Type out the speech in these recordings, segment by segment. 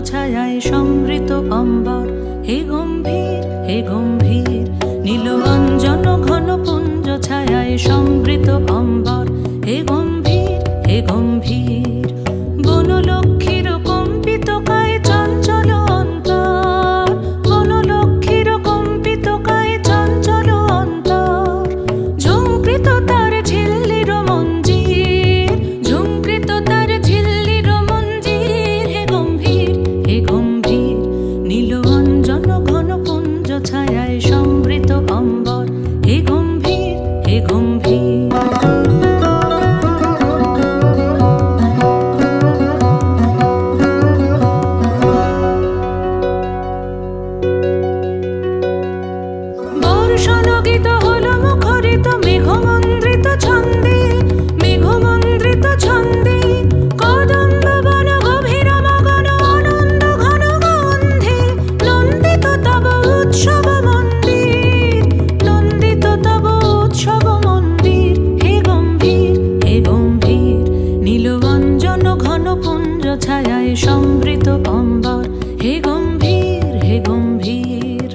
ছায়ায় সমৃত অম্বর, হে গম্ভীর হে গম্ভীর। নীল অঞ্জন ঘন পুঞ্জ ছায়ায় সমৃত অম্বর, হে গম্ভীর হে গম্ভীর। বনলক্ষ্মীর কম্পিত কায় চঞ্চল অন্তর, বনলক্ষ্মীর কম্পিত কায় চঞ্চল অন্তর। ঝুঙ্কৃত তার ঝিল্লির মঞ্জির, ঝুঙ্কৃত তার ঝিল্লির মঞ্জির, হে গম্ভীর হে গম্ভীর। নীল অঞ্জন ঘন পুঞ্জ ছায়ায় সমৃত অম্বর, হে গম্ভীর হে গম্ভীর। বর্ষণগীত হলো মুখরিত মেঘমন্দ্রিত ছন্দে, মেঘমন্দ্রিত ছন্দে। কদম্ব বন গভীর মগন আনন্দ ঘন গন্ধে, নন্দিত তব উৎসব মন্দির, নন্দিত তব উৎসব মন্দির, হে গম্ভীর হে গম্ভীর। নীল অঞ্জন ঘন পুঞ্জ ছায়ায় সমৃত অম্বর, হে গম্ভীর হে গম্ভীর।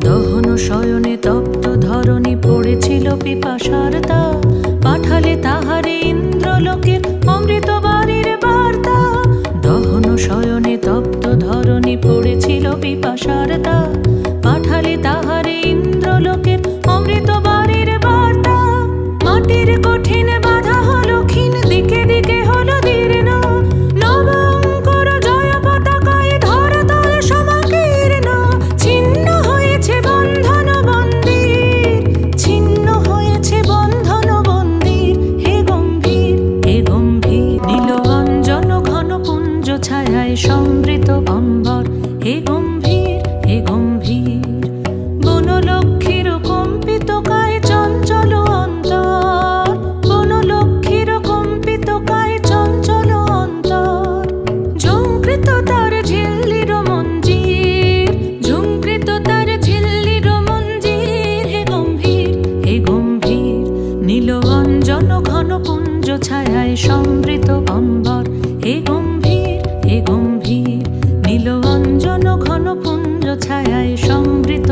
দহন শয়নে তপ্ত ধরণী পড়েছিল পিপাসার তা, পাঠালে তাহারে ইন্দ্রলোকের অমৃত বাণীর বার্তা। দহন শয়নে তপ্ত ধরণী পড়েছিল পিপাসার তা, পাঠালে তাহারে ইন্দ্রলোকের অমৃত বাণীর বার্তা। মাটির কঠিন বাধা হলো ক্ষীণ, দিকে দিকে হলো দীর্ণ, নব অঙ্কুর জয় পতাকায় ধরাতল সমাকীর্ণ। ছিন্ন হয়েছে বন্ধন বন্দির, ছিন্ন হয়েছে বন্ধন বন্দির, হে গম্ভীর হে গম্ভীর। নীল অঞ্জন ঘন পুঞ্জ ছায়ায় সমৃত অম্বর, হে গম্ভীর হে গম্ভীর। বনলক্ষ্মীর কম্পিত কায় চঞ্চল অন্তর, বনলক্ষ্মীর কম্পিত কায় চঞ্চল অন্তর। ঝুঙ্কৃত তার ঝিল্লির মঞ্জির, ঝুঙ্কৃত তার ঝিল্লির মঞ্জির, হে গম্ভীর হে গম্ভীর। নীল অঞ্জন ঘন পুঞ্জ ছায়ায় সমৃত অম্বর, হে গম্ভীর হে গম্ভীর। নীল অঞ্জন ঘন পুঞ্জ ছায়ায় সমৃত